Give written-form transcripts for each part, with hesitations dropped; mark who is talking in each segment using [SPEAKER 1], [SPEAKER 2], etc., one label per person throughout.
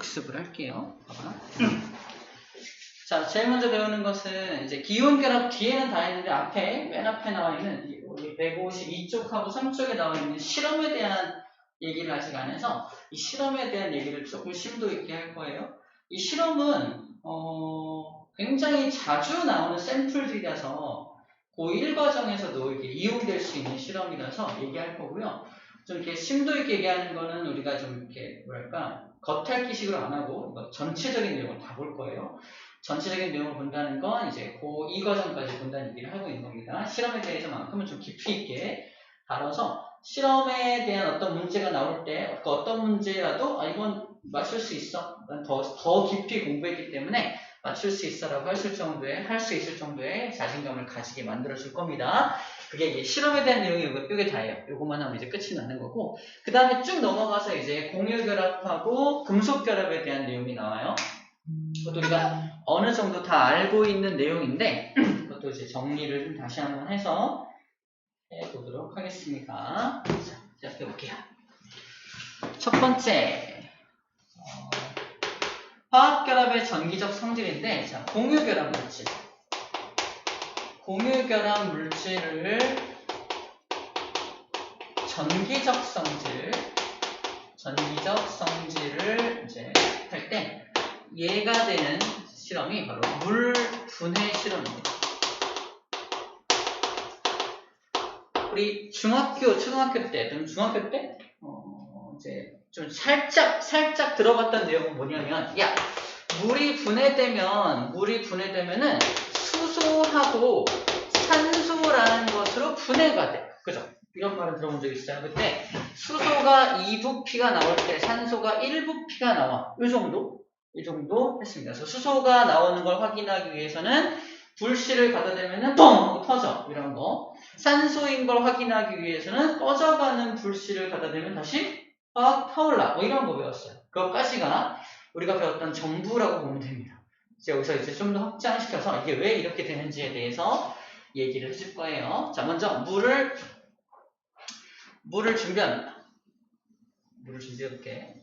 [SPEAKER 1] 복습을 할게요. 봐봐. 자, 제일 먼저 배우는 것은 이제 기온결합 뒤에는 다 있는데 맨 앞에 나와 있는 우리 152쪽하고 3쪽에 나와 있는 실험에 대한 얘기를 아직 안 해서 이 실험에 대한 얘기를 조금 심도 있게 할 거예요. 이 실험은 굉장히 자주 나오는 샘플들이라서 고1 과정에서도 이렇게 이용될 수 있는 실험이라서 얘기할 거고요. 좀 이렇게 심도 있게 얘기하는 거는 우리가 좀 이렇게 겉핥기식으로 안 하고 전체적인 내용을 다 볼 거예요. 전체적인 내용을 본다는 건 이제 고2 과정까지 본다는 얘기를 하고 있는 겁니다. 실험에 대해서만큼은 좀 깊이 있게 다뤄서 실험에 대한 어떤 문제가 나올 때 어떤 문제라도 이건 맞출 수 있어. 더 깊이 공부했기 때문에 맞출 수 있어라고 할 수 있을 정도의 자신감을 가지게 만들어줄 겁니다. 그게 이제 실험에 대한 내용이 이게 다예요. 요것만 하면 이제 끝이 나는 거고, 그 다음에 쭉 넘어가서 이제 공유결합하고 금속결합에 대한 내용이 나와요. 그것도 우리가 어느 정도 다 알고 있는 내용인데, 그것도 이제 정리를 좀 다시 한번 해서 해보도록 하겠습니다. 자, 시작해 볼게요. 첫 번째, 화학결합의 전기적 성질인데, 자, 공유결합 물질. 공유결합 물질을 전기적 성질을 이제 할 때 얘가 되는 실험이 바로 물 분해 실험입니다. 우리 중학교, 초등학교 때, 중학교 때 이제 좀 살짝 들어갔던 내용은 뭐냐면, 야, 물이 분해되면은 수소하고 산소라는 것으로 분해가 돼. 그죠? 이런 말을 들어본 적 있어요. 그때 수소가 2부피가 나올 때 산소가 1부피가 나와. 이 정도 했습니다. 그래서 수소가 나오는 걸 확인하기 위해서는 불씨를 갖다 대면은 뻥! 하고 터져. 이런 거. 산소인 걸 확인하기 위해서는 꺼져가는 불씨를 갖다 대면 다시 확 타올라. 이런 거 배웠어요. 그것까지가 우리가 배웠던 전부라고 보면 됩니다. 이제 여기서 이제 좀 더 확장시켜서 이게 왜 이렇게 되는지에 대해서 얘기를 해줄 거예요. 자, 먼저 물을 준비합니다. 물을 준비해볼게.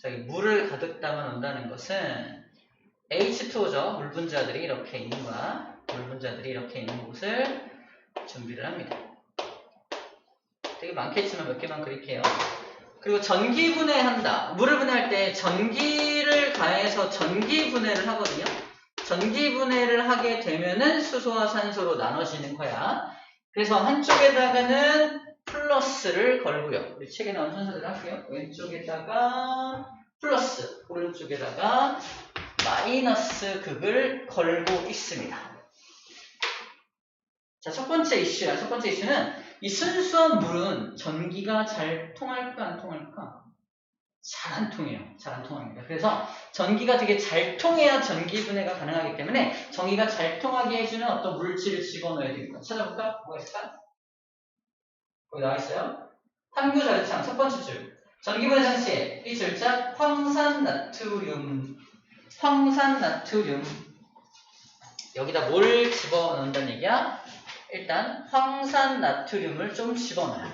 [SPEAKER 1] 자, 이 물을 가득 담아 놓는다는 것은 H2O죠. 물 분자들이 이렇게 있는 거야. 물 분자들이 이렇게 있는 곳을 준비를 합니다. 되게 많겠지만 몇 개만 그릴게요. 그리고 전기 분해한다. 물을 분해할 때 전기를 가해서 전기 분해를 하거든요. 전기 분해를 하게 되면은 수소와 산소로 나눠지는 거야. 그래서 한쪽에다가는 플러스를 걸고요. 우리 책에 나온 순서대로 할게요. 왼쪽에다가 플러스, 오른쪽에다가 마이너스 극을 걸고 있습니다. 자, 첫 번째 이슈는 이 순수한 물은 전기가 잘 통할까 안 통할까? 잘 안 통해요. 잘 안 통합니다. 그래서 전기가 되게 잘 통해야 전기 분해가 가능하기 때문에 전기가 잘 통하게 해주는 어떤 물질을 집어넣어야 됩니다. 찾아볼까? 뭐가 있을까? 거기 나와 있어요. 탐구 자료창 첫 번째 줄. 전기 분해 장치에 이 줄자 황산나트륨. 여기다 뭘 집어넣는다는 얘기야? 일단 황산나트륨을 좀 집어넣어요.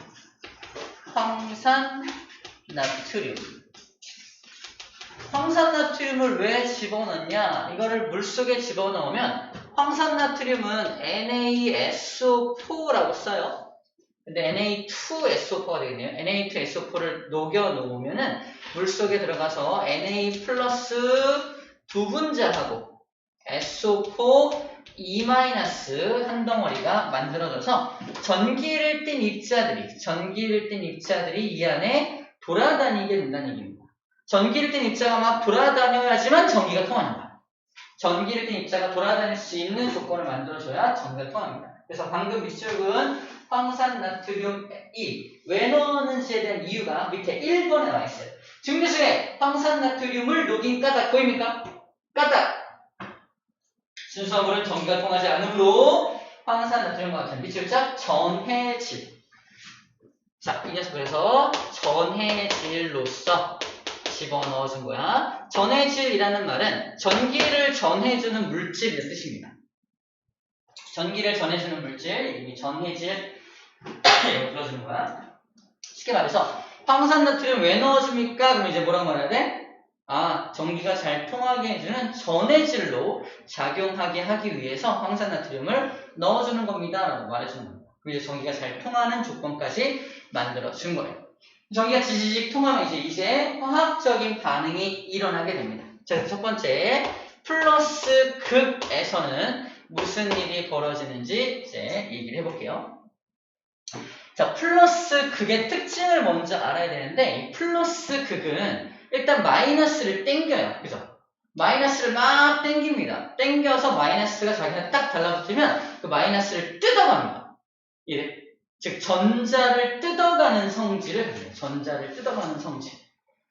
[SPEAKER 1] 황산나트륨을 왜 집어넣냐? 이거를 물속에 집어넣으면 황산나트륨은 NaSO4라고 써요. 근데 Na2SO4가 되겠네요. Na2SO4를 녹여놓으면은 물속에 들어가서 Na 플러스 두 분자하고 SO4 E- 한 덩어리가 만들어져서 전기를 띤 입자들이 이 안에 돌아다니게 된다는 얘기입니다. 전기를 띤 입자가 막 돌아다녀야지만 전기가 통하는 거야. 전기를 띤 입자가 돌아다닐 수 있는 조건을 만들어줘야 전기가 통합니다. 그래서 방금 밑줄 그은 황산나트륨 E 왜 넣었는지에 대한 이유가 밑에 1번에 나와 있어요. 증류수에 황산나트륨을 녹인 까닭 보입니까? 까닭! 순수한 물은 전기가 통하지 않으므로 황산나트륨과 같은 밑줄자 전해질. 자, 이 녀석 그래서 전해질로서 집어넣어준 거야. 전해질이라는 말은 전기를 전해주는 물질의 뜻입니다. 전기를 전해주는 물질, 이미 전해질 이렇게 불러주는 거야. 쉽게 말해서 황산나트륨 왜 넣어줍니까? 그럼 이제 뭐라고 말해야 돼? 아, 전기가 잘 통하게 해주는 전해질로 작용하게 하기 위해서 황산나트륨을 넣어주는 겁니다. 라고 말해주는 겁니다. 그리고 이제 전기가 잘 통하는 조건까지 만들어준 거예요. 전기가 지지직 통하면 이제 화학적인 반응이 일어나게 됩니다. 자, 첫 번째, 플러스 극에서는 무슨 일이 벌어지는지 이제 얘기를 해볼게요. 자, 플러스 극의 특징을 먼저 알아야 되는데, 이 플러스 극은 일단 마이너스를 땡겨요. 그죠? 마이너스를 막 땡깁니다. 땡겨서 마이너스가 자기한테 딱 달라붙으면 그 마이너스를 뜯어갑니다. 이래. 즉, 전자를 뜯어가는 성질을 가져요. 전자를 뜯어가는 성질.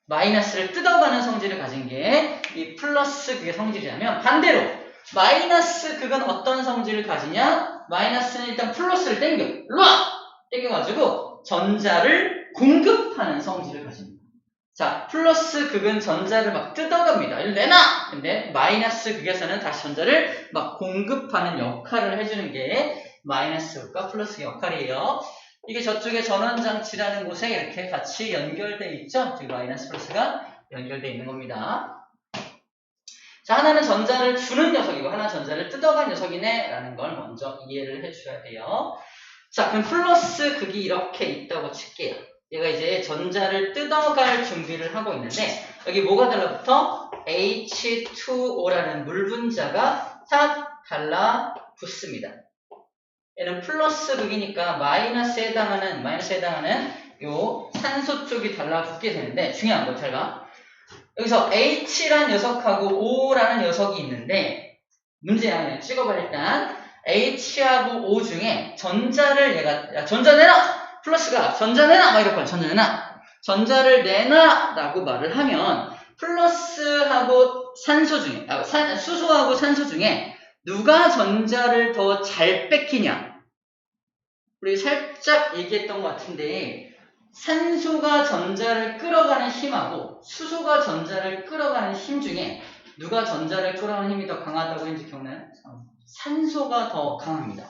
[SPEAKER 1] 마이너스를 뜯어가는 성질을 가진 게 이 플러스 극의 성질이라면, 반대로 마이너스 극은 어떤 성질을 가지냐? 마이너스는 일단 플러스를 땡겨. 일로 와! 땡겨가지고 전자를 공급하는 성질을 가집니다. 자, 플러스 극은 전자를 막 뜯어갑니다. 이리 내놔! 근데 마이너스 극에서는 다시 전자를 막 공급하는 역할을 해주는 게 마이너스 극과 플러스의 역할이에요. 이게 저쪽에 전원장치라는 곳에 이렇게 같이 연결되어 있죠? 지금 마이너스 플러스가 연결되어 있는 겁니다. 자, 하나는 전자를 주는 녀석이고 하나는 전자를 뜯어간 녀석이네 라는 걸 먼저 이해를 해줘야 돼요. 자, 그럼 플러스 극이 이렇게 있다고 칠게요. 얘가 이제 전자를 뜯어갈 준비를 하고 있는데 여기 뭐가 달라붙어? H2O라는 물 분자가 탁 달라붙습니다. 얘는 플러스 극이니까 마이너스에 해당하는 요 산소 쪽이 달라붙게 되는데 중요한 거 잘 봐. 여기서 H라는 녀석하고 O라는 녀석이 있는데 문제야. 그냥 찍어봐. 일단 H하고 O 중에 전자를 얘가 야 전자 내놔! 플러스가 전자 내놔! 막 이럴 거야. 전자 내놔! 전자를 내놔! 라고 말을 하면 플러스하고 산소 중에 수소하고 산소 중에 누가 전자를 더 잘 뺏기냐? 우리 살짝 얘기했던 것 같은데 산소가 전자를 끌어가는 힘하고 수소가 전자를 끌어가는 힘 중에 누가 전자를 끌어가는 힘이 더 강하다고 했는지 기억나요? 산소가 더 강합니다.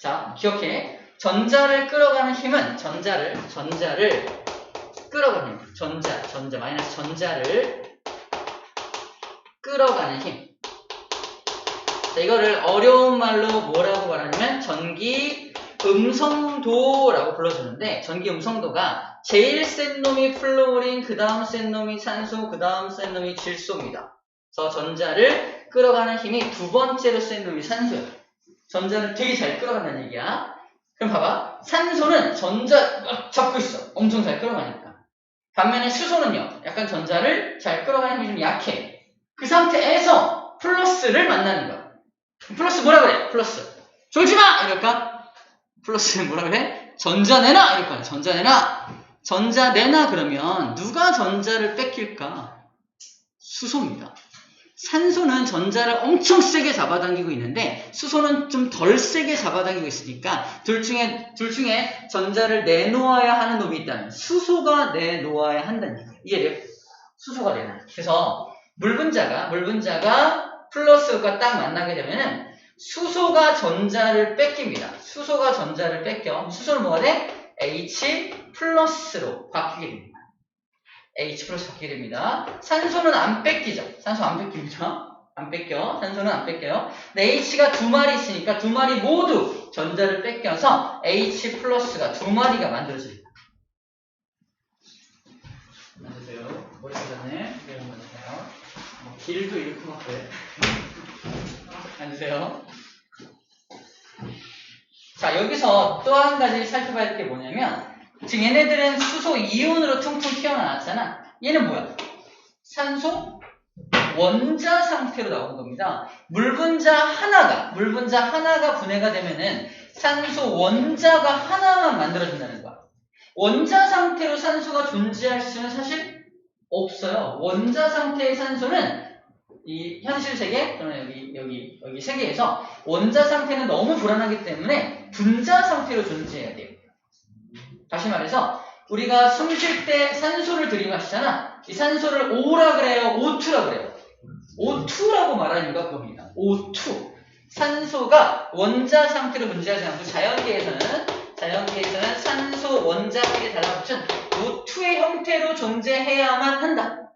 [SPEAKER 1] 자, 기억해. 전자를 끌어가는 힘은 전자를 끌어가는 힘. 전자 마이너스 전자를 끌어가는 힘. 자, 이거를 어려운 말로 뭐라고 말하냐면 전기 음성도라고 불러주는데 전기 음성도가 제일 센 놈이 플로린, 그 다음 센 놈이 산소, 그 다음 센 놈이 질소입니다. 그래서 전자를 끌어가는 힘이 두 번째로 센 놈이 산소예요. 전자를 되게 잘 끌어간다는 얘기야. 그럼 봐봐. 산소는 전자 잡고 있어. 엄청 잘 끌어가니까. 반면에 수소는요. 약간 전자를 잘 끌어가는 힘이 좀 약해. 그 상태에서 플러스를 만나는 거야. 플러스 뭐라 그래? 플러스. 졸지마! 이럴까? 플러스는 뭐라 그래? 전자 내놔! 이럴 거야. 전자 내놔! 전자 내놔 그러면 누가 전자를 뺏길까? 수소입니다. 산소는 전자를 엄청 세게 잡아당기고 있는데 수소는 좀 덜 세게 잡아당기고 있으니까 둘 중에 전자를 내놓아야 하는 놈이 있다면 수소가 내놓아야 한다는 얘기예요. 이해돼요? 수소가 내놔. 그래서 물 분자가 플러스가 딱 만나게 되면은 수소가 전자를 뺏깁니다. 수소가 전자를 뺏겨. 수소는 뭐가 돼? H 플러스로 바뀌게 됩니다. H 플러스 바뀌게 됩니다. 산소는 안 뺏기죠. 산소 안 뺏깁니다. 안 뺏겨. 산소는 안 뺏겨요. 근데 H가 두 마리 있으니까 두 마리 모두 전자를 뺏겨서 H 플러스가 두 마리가 만들어집니다. 앉으세요. 머리 잘랐네. 앉으세요. 길도 이렇게 막 그래. 앉으세요. 자, 여기서 또 한 가지 살펴봐야 할 게 뭐냐면 지금 얘네들은 수소 이온으로 퉁퉁 튀어나왔잖아. 얘는 뭐야? 산소 원자 상태로 나온 겁니다. 물 분자 하나가 분해가 되면은 산소 원자가 하나만 만들어진다는 거야. 원자 상태로 산소가 존재할 수는 사실 없어요. 원자 상태의 산소는 이 현실 세계 또는 여기 세계에서 원자 상태는 너무 불안하기 때문에 분자 상태로 존재해야 돼요. 다시 말해서 우리가 숨 쉴 때 산소를 들이마시잖아. 이 산소를 O라 그래요? O2라 그래요? O2라고 말하는 이유가 그겁니다. O2. 산소가 원자 상태로 존재하지 않고 자연계에서는 산소 원자끼리 달라붙은 O2의 형태로 존재해야만 한다.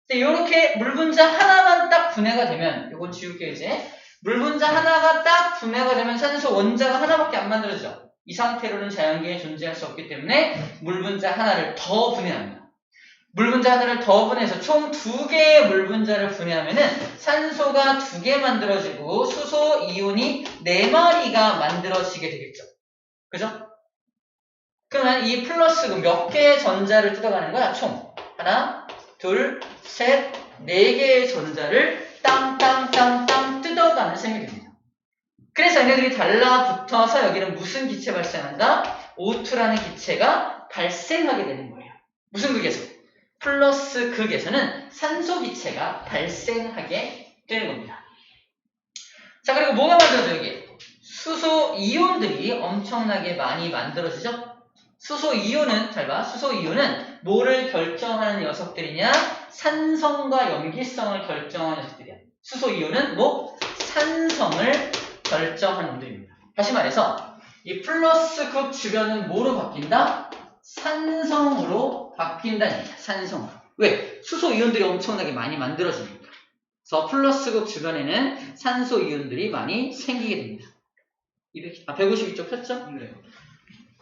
[SPEAKER 1] 이렇게 물분자 하나만 딱 분해가 되면, 이건 지울게요 이제. 물분자 하나가 딱 분해가 되면 산소 원자가 하나밖에 안 만들어지죠. 이 상태로는 자연계에 존재할 수 없기 때문에 물분자 하나를 더 분해합니다. 물분자 하나를 더 분해해서 총 2개의 물분자를 분해하면은 산소가 2개 만들어지고 수소 이온이 4마리가 만들어지게 되겠죠. 그죠? 그러면 이 플러스 몇 개의 전자를 뜯어가는 거야? 총 하나, 둘, 셋, 4개의 전자를 땅땅땅땅 뜯어가는 셈이 됩니다. 그래서 얘네들이 달라붙어서 여기는 무슨 기체 발생한다? O2라는 기체가 발생하게 되는 거예요. 무슨 극에서? 플러스 극에서는 산소 기체가 발생하게 되는 겁니다. 자, 그리고 뭐가 만들어져요, 여기? 수소 이온들이 엄청나게 많이 만들어지죠? 수소 이온은, 잘 봐. 수소 이온은 뭐를 결정하는 녀석들이냐? 산성과 염기성을 결정하는 녀석들이야. 수소 이온은 뭐? 산성을 결정하는 놈들입니다. 다시 말해서 이 플러스 극 주변은 뭐로 바뀐다? 산성으로 바뀐다는 얘기야. 산성으로. 왜? 수소 이온들이 엄청나게 많이 만들어지니까. 그래서 플러스 극 주변에는 산소 이온들이 많이 생기게 됩니다. 152쪽 폈죠?
[SPEAKER 2] 네.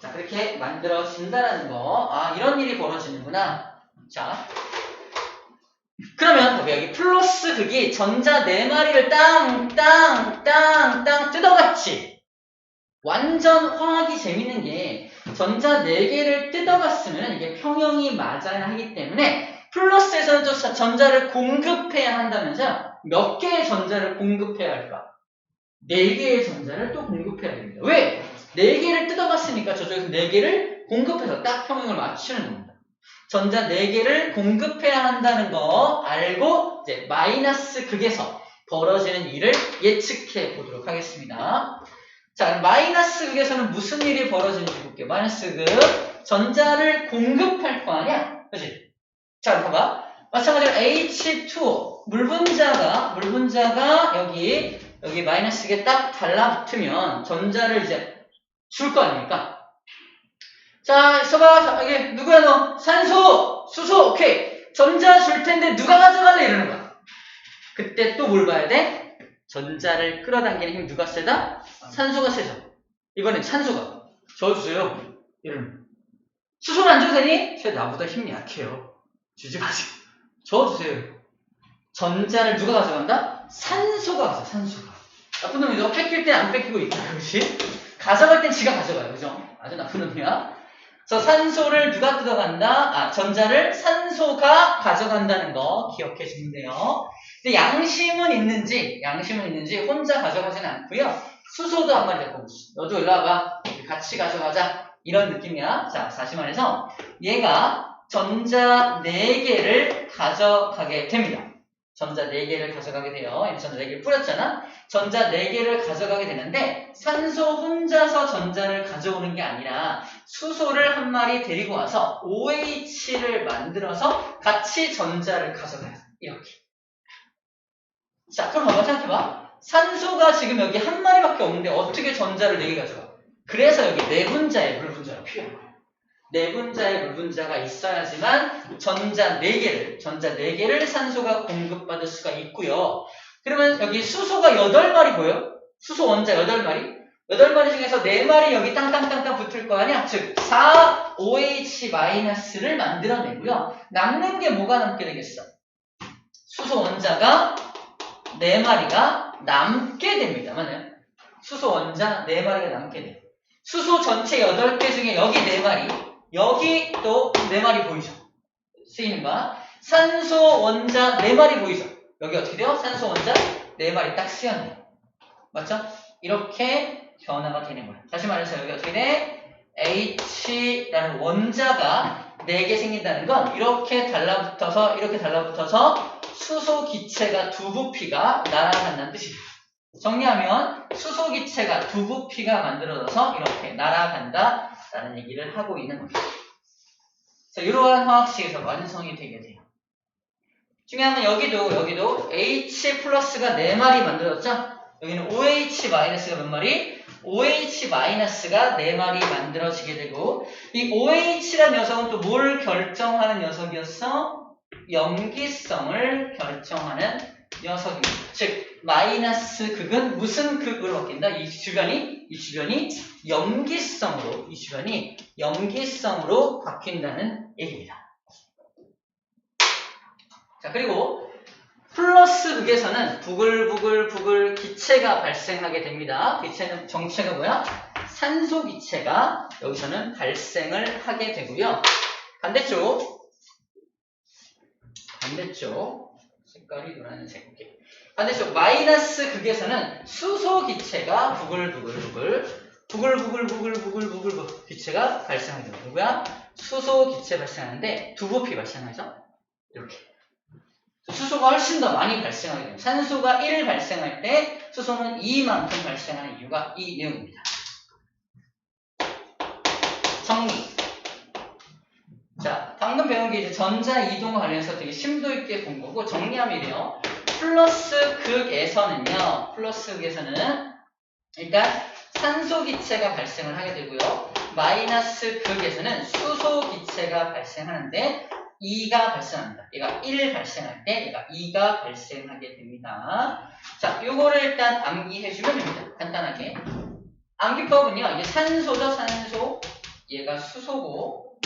[SPEAKER 1] 자, 그렇게 만들어진다는 거. 아, 이런 일이 벌어지는구나. 자, 그러면 여기 플러스 극이 전자 4마리를 땅 뜯어갔지. 완전 화학이 재밌는 게 전자 4개를 뜯어갔으면 이게 평형이 맞아야 하기 때문에 플러스에서는 또 전자를 공급해야 한다면서 몇 개의 전자를 공급해야 할까? 4개의 전자를 또 공급해야 됩니다. 왜? 4개를 뜯어갔으니까 저쪽에서 4개를 공급해서 딱 평형을 맞추는 겁니다. 전자 4개를 공급해야 한다는 거 알고 이제 마이너스 극에서 벌어지는 일을 예측해 보도록 하겠습니다. 자, 그럼 마이너스 극에서는 무슨 일이 벌어지는지 볼게요. 마이너스 극 전자를 공급할 거 아니야? 그치? 자, 봐봐. 마찬가지로 H2O 물분자가 여기 마이너스에 딱 달라붙으면 전자를 이제 줄 거 아닙니까? 자, 써봐. 이게 누구야 너? 산소, 수소, 오케이. 전자 줄 텐데 누가 가져갈래? 이러는 거야. 그때 또 뭘 봐야 돼? 전자를 끌어당기는 힘 누가 세다? 산소가 세죠. 이번엔 산소가 저어주세요. 이러는 거야. 수소는 안 줘도 되니? 쟤 나보다 힘이 약해요. 주지 마세요. 저어주세요. 전자를 누가 가져간다? 산소가 가져, 산소가. 나쁜 놈이죠. 뺏길 땐 안 뺏기고 있다, 그렇지? 가져갈 땐 지가 가져가요, 그죠? 아주 나쁜 놈이야. 그래서 산소를 누가 뜯어간다? 전자를 산소가 가져간다는 거 기억해 주면 돼요. 근데 양심은 있는지 혼자 가져가지는 않고요. 수소도 한 마리 잡고 있어. 너도 일로 와봐. 같이 가져가자. 이런 느낌이야. 자, 다시 말해서 얘가 전자 4개를 가져가게 됩니다. 전자 4개를 가져가게 돼요. 얘는 전자 4개를 뿌렸잖아. 전자 4개를 가져가게 되는데 산소 혼자서 전자를 가져오는 게 아니라 수소를 한 마리 데리고 와서 OH를 만들어서 같이 전자를 가져가요. 이렇게. 자, 그럼 한번 생각해봐. 산소가 지금 여기 한 마리밖에 없는데 어떻게 전자를 4개 가져가? 그래서 여기 내분자의 물분자가 필요한 거예요. 내분자의 물분자가 있어야지만 전자 4개를 산소가 공급받을 수가 있고요. 그러면 여기 수소가 8마리 보여? 수소 원자 8마리? 8마리 중에서 4마리 여기 땅땅땅땅 붙을 거 아니야? 즉 4OH-를 만들어내고요. 남는 게 뭐가 남게 되겠어? 수소 원자가 4마리가 남게 됩니다. 맞나요? 수소 원자 4마리가 남게 돼요. 수소 전체 8개 중에 여기 4마리, 여기 또 4마리 보이죠? 쓰이는 거. 산소 원자 4마리 보이죠? 여기 어떻게 돼요? 산소 원자 4마리 딱 쓰였네요. 맞죠? 이렇게 변화가 되는 거예요. 다시 말해서 여기 어떻게 돼? H라는 원자가 4개 생긴다는 건 이렇게 달라붙어서 수소 기체가 두 부피가 날아간다는 뜻이에요. 정리하면 수소 기체가 두 부피가 만들어져서 이렇게 날아간다라는 얘기를 하고 있는 겁니다. 자, 이러한 화학식에서 완성이 되게 돼요. 중요한 건 여기도 H 플러스가 4마리 만들어졌죠? 여기는 OH 마이너스가 몇 마리? OH-가 4마리 만들어지게 되고 이 OH라는 녀석은 또 뭘 결정하는 녀석이었어? 염기성을 결정하는 녀석입니다. 즉 마이너스 극은 무슨 극으로 바뀐다? 이 주변이 염기성으로 바뀐다는 얘기입니다. 자, 그리고 플러스 극에서는 부글부글 기체가 발생하게 됩니다. 기체는 정체가 뭐야? 산소 기체가 여기서는 발생을 하게 되고요. 반대쪽 색깔이 노란색. 반대쪽 마이너스 극에서는 수소 기체가 부글부글 기체가 발생하게 됩니다. 누구야? 수소 기체 발생하는데 두 부피 발생하죠? 이렇게. 수소가 훨씬 더 많이 발생하게 됩니다. 산소가 1 발생할 때 수소는 2만큼 발생하는 이유가 이 내용입니다. 정리. 자, 방금 배운 게 이제 전자 이동과 관련해서 되게 심도 있게 본 거고 정리하면 이래요. 플러스 극에서는 일단 산소 기체가 발생을 하게 되고요. 마이너스 극에서는 수소 기체가 발생하는데 2가 발생합니다. 얘가 1 발생할 때 얘가 2가 발생하게 됩니다. 자, 요거를 일단 암기해주면 됩니다. 간단하게. 암기법은요, 이게 산소죠, 산소. 얘가 수소고.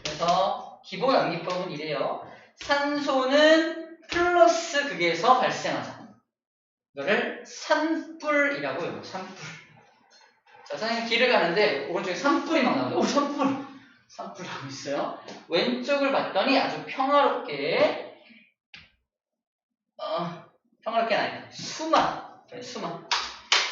[SPEAKER 1] 그래서 기본 암기법은 이래요. 산소는 플러스 극에서 발생하죠. 이거를 산불이라고 해요. 산불. 자, 선생님 길을 가는데 오른쪽에 산불이 막 나오죠. 오, 산불. 산불하고 있어요. 왼쪽을 봤더니 아주 평화롭게 평화롭게는 아니다.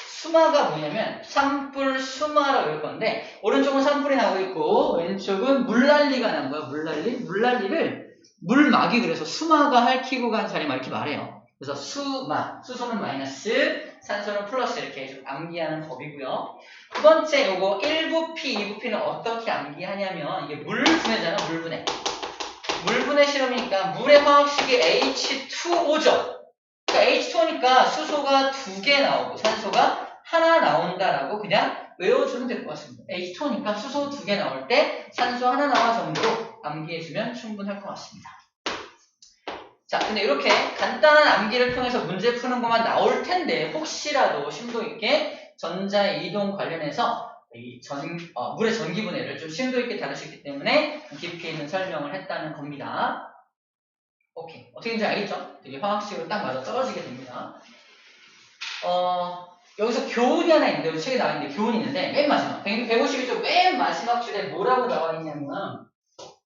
[SPEAKER 1] 수마가 뭐냐면 산불 수마라고 할 건데 오른쪽은 산불이 나오고 있고 왼쪽은 물난리가 난 거야. 물난리를 물막이 그래서 수마가 핥히고 간 자리 막 이렇게 말해요. 그래서 수소는 마이너스, 산소는 플러스 이렇게 좀 암기하는 법이고요. 두 번째 요거 1부피, 2부피는 어떻게 암기하냐면 이게 물분해잖아, 물분해. 물분해 실험이니까 물의 화학식이 H2O죠. 그러니까 H2O니까 수소가 2개 나오고 산소가 하나 나온다라고 그냥 외워주면 될 것 같습니다. H2O니까 수소 2개 나올 때 산소 하나 나와 정도로 암기해주면 충분할 것 같습니다. 자, 근데 이렇게 간단한 암기를 통해서 문제 푸는 것만 나올 텐데 혹시라도 심도 있게 전자의 이동 관련해서 물의 전기분해를 좀 심도 있게 다룰 수 있기 때문에 깊이 있는 설명을 했다는 겁니다. 오케이. 어떻게인지 알겠죠? 되게 화학식으로 딱 맞아 떨어지게 됩니다. 여기서 교훈이 하나 있는데, 여기 책에 나와 있는데 교훈이 있는데 맨 마지막 152쪽 맨 마지막 줄에 뭐라고 나와 있냐면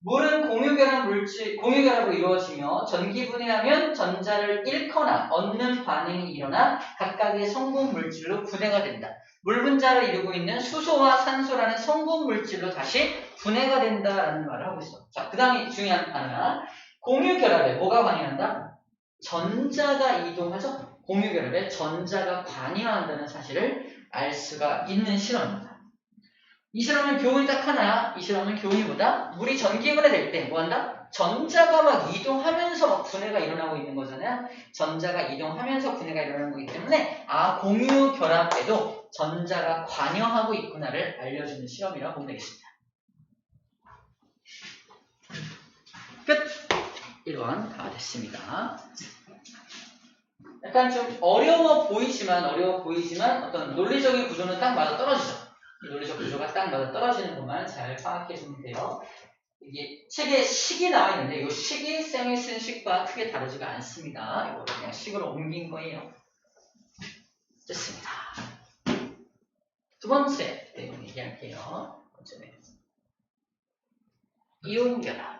[SPEAKER 1] 물은 공유결합으로 이루어지며 전기분해하면 전자를 잃거나 얻는 반응이 일어나 각각의 성분 물질로 분해가 된다. 물 분자를 이루고 있는 수소와 산소라는 성분 물질로 다시 분해가 된다라는 말을 하고 있어. 자, 그 다음에 중요한 하나. 공유결합에 뭐가 관여한다? 전자가 이동하죠? 공유결합에 전자가 관여한다는 사실을 알 수가 있는 실험입니다. 이 실험은 교훈이 딱 하나야. 이 실험은 교훈이 뭐다? 물이 전기분해 될 때 뭐한다? 전자가 막 이동하면서 막 분해가 일어나고 있는 거잖아요. 전자가 이동하면서 분해가 일어나는 거기 때문에 공유결합에도 전자가 관여하고 있구나를 알려주는 실험이라고 보면 되겠습니다. 끝! 1번 다 됐습니다. 약간 좀 어려워 보이지만 어떤 논리적인 구조는 딱 맞아 떨어지죠. 이 논리적 구조가 딱 맞아 떨어지는 것만 잘 파악해주면 돼요. 이게 책에 식이 나와 있는데 이 식이 쌤이 쓴 식과 크게 다르지가 않습니다. 이거 그냥 식으로 옮긴 거예요. 됐습니다. 두 번째 내용 얘기할게요. 이온결합.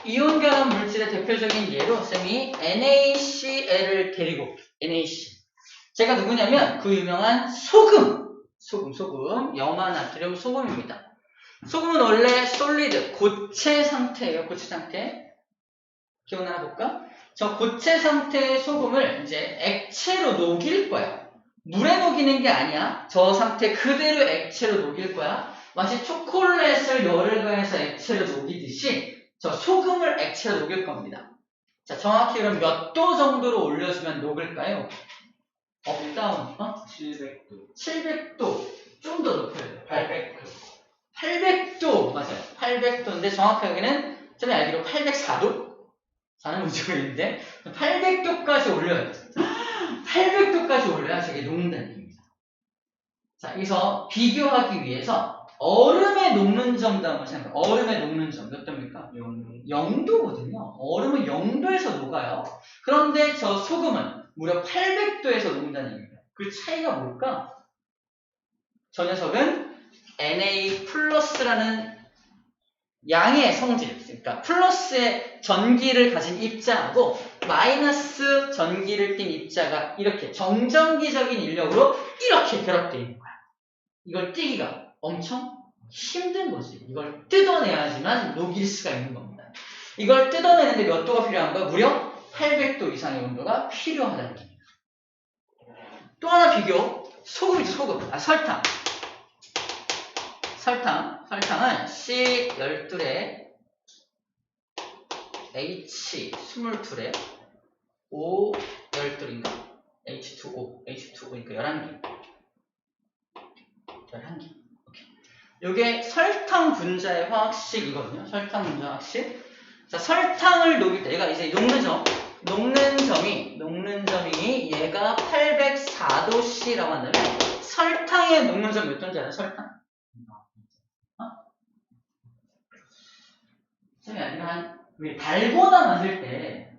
[SPEAKER 1] 이온결합 물질의 대표적인 예로 쌤이 NaCl을 데리고 NaC. 제가 누구냐면 그 유명한 소금, 염화나트륨 소금입니다. 소금은 원래 솔리드, 고체 상태예요. 고체 상태. 기억나나 볼까? 저 고체 상태의 소금을 이제 액체로 녹일 거야. 물에 녹이는 게 아니야. 저 상태 그대로 액체로 녹일 거야. 마치 초콜릿을 열을 가해서 액체로 녹이듯이 저 소금을 액체로 녹일 겁니다. 자, 정확히 그럼 몇 도 정도로 올려주면 녹을까요? 업다운,
[SPEAKER 2] 700도.
[SPEAKER 1] 700도. 좀 더 높여야 돼요.
[SPEAKER 2] 800도.
[SPEAKER 1] 800도. 맞아요. 800도인데 정확하게는 좀 알기로 804도? 4는 무조건인데 800도까지 올려야 돼요. 800도까지 올려야 저게 녹는다는 얘기입니다. 자, 여기서 비교하기 위해서 얼음의 녹는 점도 한번 생각해요. 얼음의 녹는 점 몇 도입니까? 0도거든요. 얼음은 0도에서 녹아요. 그런데 저 소금은 무려 800도에서 녹는다는 얘기입니다. 그 차이가 뭘까? 저 녀석은 Na 플러스라는 양의 성질, 그러니까 플러스의 전기를 가진 입자하고 마이너스 전기를 띤 입자가 이렇게 정전기적인 인력으로 이렇게 결합되어 있는 거야. 이걸 띄기가 엄청 힘든 거지. 이걸 뜯어내야지만 녹일 수가 있는 겁니다. 이걸 뜯어내는데 몇 도가 필요한가? 무려 800도 이상의 온도가 필요하다는 겁니다. 또 하나 비교. 소금이죠, 소금. 설탕. 설탕은 C12에 H22에 O 12인가? H2O, H2O니까 11개. 11개. 요게 설탕 분자의 화학식이거든요. 설탕 분자 화학식. 자, 설탕을 녹일 때, 얘가 이제 녹는 점이 얘가 804도씨라고 한다면 설탕의 녹는 점 몇 도인지 알아요? 설탕? 우리 달고나 만들 때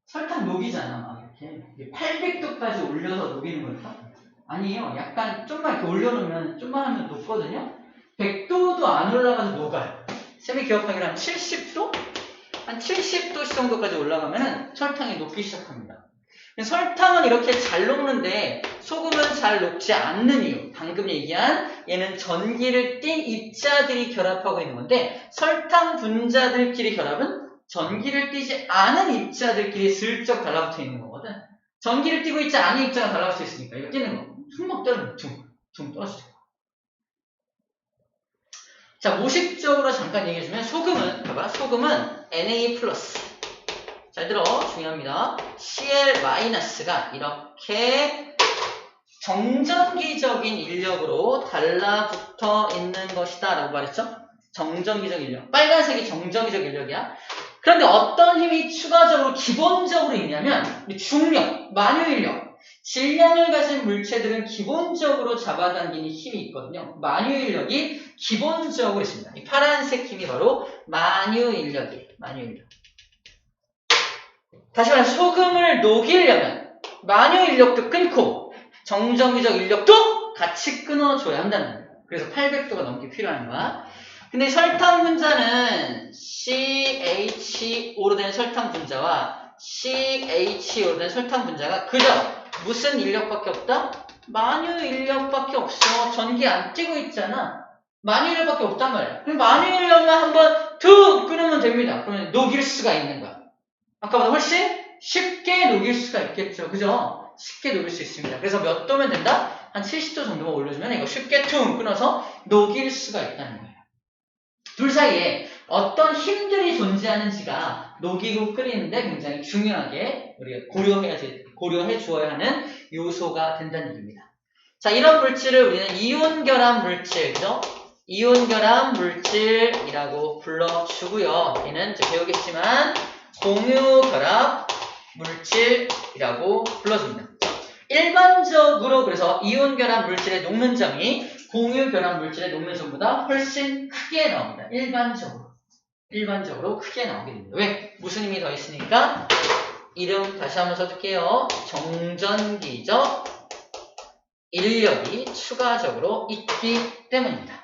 [SPEAKER 1] 설탕 녹이잖아. 막 이렇게 800도까지 올려서 녹이는 걸까? 아니에요. 약간 좀만 이렇게 올려놓으면 좀만 하면 녹거든요. 100도도 안 올라가서 녹아요. 쌤이 기억하기로 한 70도? 한 70도 정도까지 올라가면 설탕이 녹기 시작합니다. 설탕은 이렇게 잘 녹는데 소금은 잘 녹지 않는 이유. 방금 얘기한 얘는 전기를 띤 입자들이 결합하고 있는 건데 설탕 분자들끼리 결합은 전기를 띠지 않은 입자들끼리 슬쩍 달라붙어 있는 거거든. 전기를 띠고 있지 않은 입자가 달라붙어 있으니까 이거 띄는 거. 흠뻑 떨어지면 둥 떨어지죠. 자, 모식적으로 잠깐 얘기해주면 소금은 봐봐. 소금은 Na+. 잘 들어. 중요합니다. Cl-가 이렇게 정전기적인 인력으로 달라붙어 있는 것이다 라고 말했죠? 정전기적 인력. 빨간색이 정전기적 인력이야. 그런데 어떤 힘이 추가적으로 기본적으로 있냐면 중력, 만유인력. 질량을 가진 물체들은 기본적으로 잡아당기는 힘이 있거든요. 만유인력이 기본적으로 있습니다. 이 파란색 힘이 바로 만유인력이에요. 만유인력. 다시 말해 소금을 녹이려면 만유인력도 끊고 정전기적 인력도 같이 끊어줘야 한다는 거예요. 그래서 800도가 넘게 필요한 거야. 근데 설탕 분자는 CHO로 된 설탕 분자와 CHO로 된 설탕 분자가 그저 무슨 인력밖에 없다? 만유 인력밖에 없어. 전기 안 띄고 있잖아. 만유 인력밖에 없단 말이야. 그럼 만유 인력만 한번 툭 끊으면 됩니다. 그러면 녹일 수가 있는 거야. 아까보다 훨씬 쉽게 녹일 수가 있겠죠. 그죠? 쉽게 녹일 수 있습니다. 그래서 몇 도면 된다? 한 70도 정도만 올려주면 이거 쉽게 퉁 끊어서 녹일 수가 있다는 거예요. 둘 사이에 어떤 힘들이 존재하는지가 녹이고 끓이는데 굉장히 중요하게 우리가 고려해 주어야 하는 요소가 된다는 얘기입니다. 자, 이런 물질을 우리는 이온 결합 물질이죠. 이온 결합 물질이라고 불러주고요. 얘는 이제 배우겠지만 공유 결합 물질이라고 불러줍니다. 일반적으로 그래서 이온 결합 물질의 녹는 점이 공유 결합 물질의 녹는 점보다 훨씬 크게 나옵니다. 일반적으로 크게 나오게 됩니다. 왜? 무슨 힘이 더 있으니까? 이름 다시 한번 써줄게요. 정전기적 인력이 추가적으로 있기 때문입니다.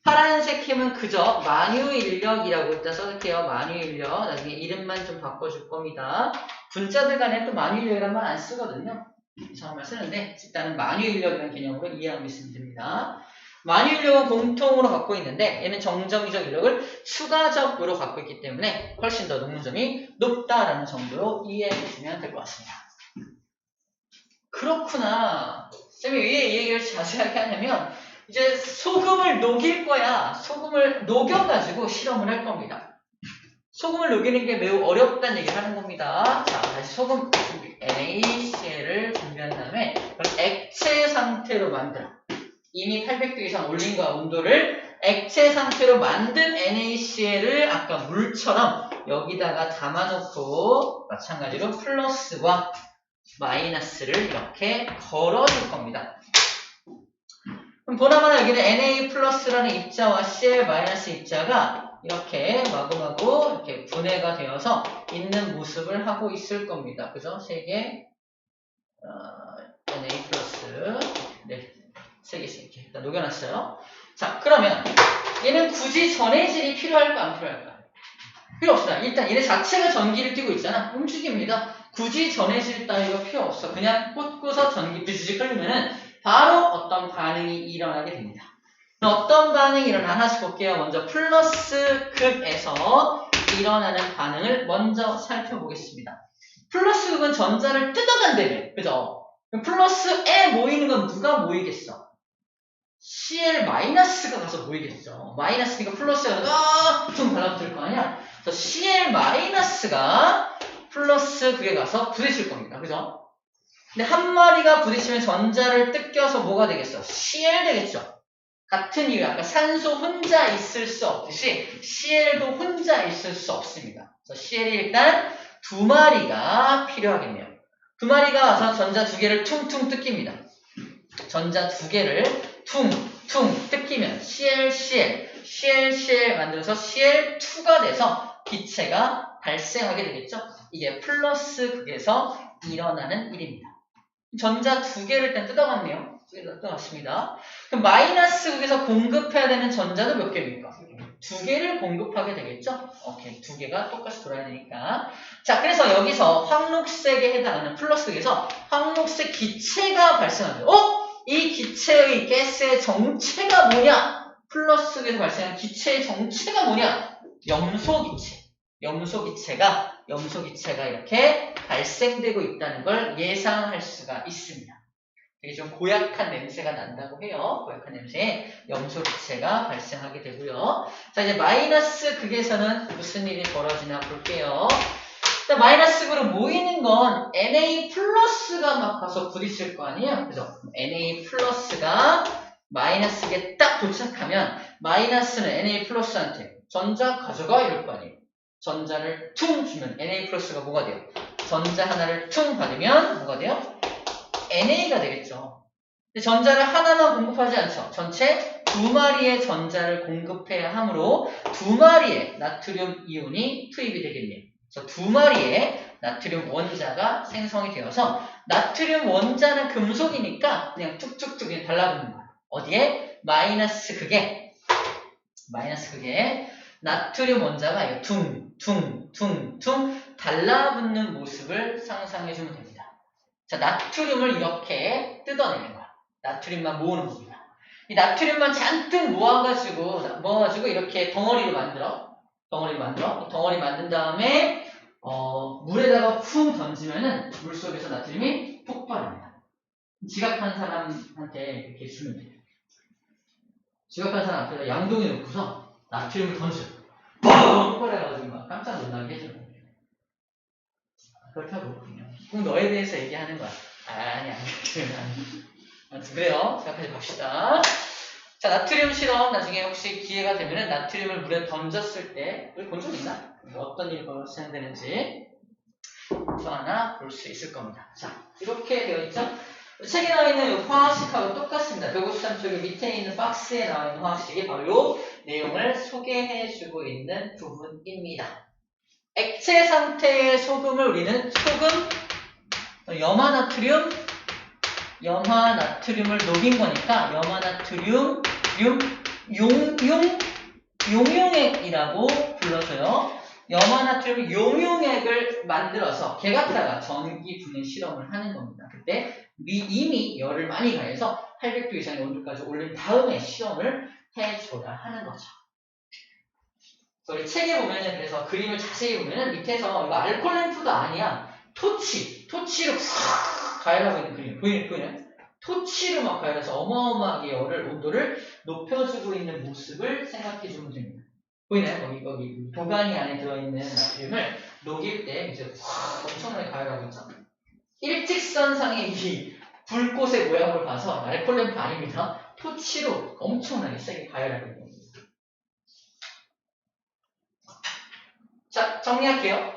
[SPEAKER 1] 파란색 힘은 그저 만유인력이라고 일단 써줄게요. 만유인력. 나중에 이름만 좀 바꿔줄 겁니다. 분자들 간에 또 만유인력이라는 말 안 쓰거든요. 이상한 말 쓰는데 일단은 만유인력이라는 개념으로 이해하고 있으면 됩니다. 만유인력은 공통으로 갖고 있는데 얘는 정전기적 인력을 추가적으로 갖고 있기 때문에 훨씬 더 녹는 점이 높다라는 정도로 이해해 주시면 될 것 같습니다. 그렇구나. 쌤이 왜 이 얘기를 자세하게 하냐면 이제 소금을 녹일 거야. 소금을 녹여가지고 실험을 할 겁니다. 소금을 녹이는 게 매우 어렵다는 얘기를 하는 겁니다. 자, 다시 소금 준비. NaCl을 준비한 다음에 액체 상태로 만들어. 이미 800도 이상 올린 거야, 온도를. 액체 상태로 만든 NaCl을 아까 물처럼 여기다가 담아놓고 마찬가지로 플러스와 마이너스를 이렇게 걸어줄 겁니다. 그럼 보나마나 여기는 Na 플러스라는 입자와 Cl 마이너스 입자가 이렇게 마구마구 이렇게 분해가 되어서 있는 모습을 하고 있을 겁니다. 그죠? 세 개, Na 플러스, 네, 세 개씩 이렇게 일단 녹여놨어요. 자, 그러면 얘는 굳이 전해질이 필요할까 안 필요할까? 필요 없습니다. 일단 얘네 자체가 전기를 띠고 있잖아. 움직입니다. 굳이 전해질 따위가 필요 없어. 그냥 꽂고서 전기 비스직 끌리면은 바로 어떤 반응이 일어나게 됩니다. 어떤 반응이 일어나 하나씩 볼게요. 먼저 플러스 극에서 일어나는 반응을 먼저 살펴보겠습니다. 플러스 극은 전자를 뜯어간다며. 그죠? 플러스에 모이는 건 누가 모이겠어? Cl 마이너스가 가서 모이겠죠. 마이너스니까 플러스가 좀 달라붙을 거 아니야? 그래서 Cl 마이너스가 플러스 극에 가서 부딪힐 겁니다. 그죠? 근데 한 마리가 부딪히면 전자를 뜯겨서 뭐가 되겠어? Cl 되겠죠? 같은 이유, 아까 산소 혼자 있을 수 없듯이 Cl도 혼자 있을 수 없습니다. 그래서 Cl이 일단 두 마리가 필요하겠네요. 두 마리가 와서 전자 두 개를 퉁퉁 뜯깁니다. 전자 두 개를 퉁퉁 뜯기면 Cl 만들어서 Cl2가 돼서 기체가 발생하게 되겠죠? 이게 플러스 극에서 일어나는 일입니다. 전자 두 개를 일단 뜯어갔네요. 뜯어갔습니다. 그럼 마이너스 극에서 공급해야 되는 전자도 몇 개입니까? 두 개를 공급하게 되겠죠? 오케이, 두 개가 똑같이 돌아야 되니까. 자, 그래서 여기서 황록색에 해당하는 플러스 극에서 황록색 기체가 발생합니다. 이 기체의 가스의 정체가 뭐냐? 플러스 극에서 발생한 기체의 정체가 뭐냐? 염소 기체가 이렇게 발생되고 있다는 걸 예상할 수가 있습니다. 되게 좀 고약한 냄새가 난다고 해요. 고약한 냄새에 염소 기체가 발생하게 되고요. 자, 이제 마이너스 극에서는 무슨 일이 벌어지나 볼게요. 일단 마이너스 극으로 모이는 건 Na 플러스가 막 가서 부딪힐 거 아니에요? 그죠? Na 플러스가 마이너스에 딱 도착하면 마이너스는 Na 플러스한테 전자 가져가 이럴 거 아니에요? 전자를 퉁 주면 Na 플러스가 뭐가 돼요? 전자 하나를 퉁 받으면 뭐가 돼요? Na가 되겠죠. 근데 전자를 하나만 공급하지 않죠. 전체 두 마리의 전자를 공급해야 하므로 두 마리의 나트륨 이온이 투입이 되겠네요. 그래서 두 마리의 나트륨 원자가 생성이 되어서 나트륨 원자는 금속이니까 그냥 툭툭툭 그냥 달라붙는 거예요. 어디에? 마이너스 극에 나트륨 원자가 퉁퉁퉁퉁 달라붙는 모습을 상상해주면 됩니다. 자, 나트륨을 이렇게 뜯어내는 거야. 나트륨만 모으는 겁니다. 이 나트륨만 잔뜩 모아가지고 이렇게 덩어리를 만들어. 덩어리 만든 다음에 물에다가 쿵 던지면은 물속에서 나트륨이 폭발합니다. 지각한 사람한테 이렇게 주면 돼요. 지각한 사람 앞에다 양동이 놓고서 나트륨을 던져. 뻥! 폭발해가지고 막 깜짝 놀라게 해주는 거예요. 그렇다고 꼭 너에 대해서 얘기하는 거야. 아니. 그래요. 자, 다시 갑시다. 자, 나트륨 실험 나중에 혹시 기회가 되면은 나트륨을 물에 던졌을 때 우리 본 적 있나? 어떤 일이 발생되는지 또 하나 볼 수 있을 겁니다. 자, 이렇게 되어 있죠? 책에 나와 있는 화학식하고 똑같습니다. 153쪽에 밑에 있는 박스에 나와 있는 화학식이 바로 이 내용을 소개해주고 있는 부분입니다. 액체 상태의 소금을 우리는 염화나트륨을 녹인 거니까 염화나트륨 용융액이라고 불러줘요. 염화나트륨 용융액을 만들어서 걔 갖다가 전기 분해 실험을 하는 겁니다. 그때 이미 열을 많이 가해서 800도 이상의 온도까지 올린 다음에 실험을 해줘야 하는 거죠. 우리 책에 보면은 그래서 그림을 자세히 보면은 밑에서 이거 알콜 램프도 아니야. 토치로 싹 가열하고 있는 그림 보이네? 토치로 막 가열해서 어마어마하게 온도를 높여주고 있는 모습을 생각해주면 됩니다. 보이나요? 거기 도가니 안에 들어있는 나트륨을 녹일 때 이제 엄청나게 가열하고 있죠. 일직선상의 이 불꽃의 모양을 봐서 알콜램프 아닙니다. 토치로 엄청나게 세게 가열하고 있는 겁니다. 자, 정리할게요.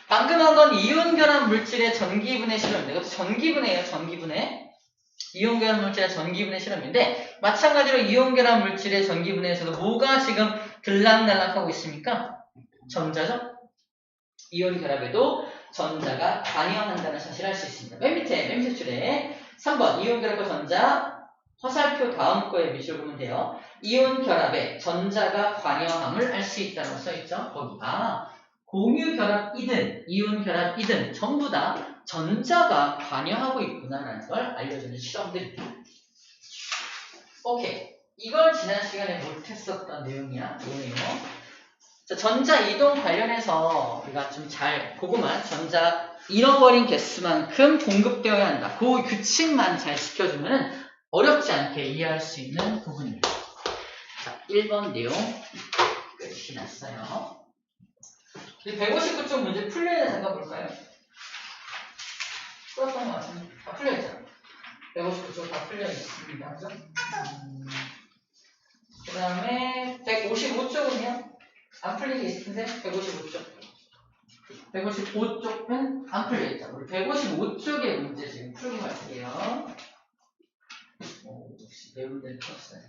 [SPEAKER 1] 방금 한 건 이온 결합 물질의 전기분해 실험인데, 이것도 전기분해예요. 전기분해. 이온 결합 물질의 전기분해 실험인데, 마찬가지로 이온 결합 물질의 전기분해에서도 뭐가 지금 들락날락하고 있습니까? 전자죠? 이온 결합에도 전자가 관여한다는 사실을 알 수 있습니다. 맨 밑에 줄에 3번 이온 결합과 전자 화살표 다음 거에 밑줄 보면 돼요. 이온 결합에 전자가 관여함을 알 수 있다고 써있죠. 거기가 공유 결합이든 이온 결합이든 전부 다 전자가 관여하고 있구나라는 걸 알려주는 실험들입니다. 오케이. 이걸 지난 시간에 못했었던 내용이야. 뭐예요? 자, 전자 이동 관련해서 우리가 좀 잘 그거만 전자 잃어버린 개수만큼 공급되어야 한다. 그 규칙만 잘 지켜주면 어렵지 않게 이해할 수 있는 부분입니다. 자, 1번 내용 끝이 났어요. 159쪽 문제 풀려야 잠깐 볼까요? 풀었던 것 같은데 다 풀려있죠? 159쪽 다 풀려있습니다. 그죠? 그 다음에 155쪽은요? 안 풀린 게 있을 텐데 155쪽 155쪽은 안 풀려있죠. 우리 155쪽의 문제 지금 풀고 갈게요. 역시 배운데 풀었어요.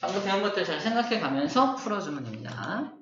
[SPEAKER 1] 방금 배운 것들 잘 생각해 가면서 풀어주면 됩니다.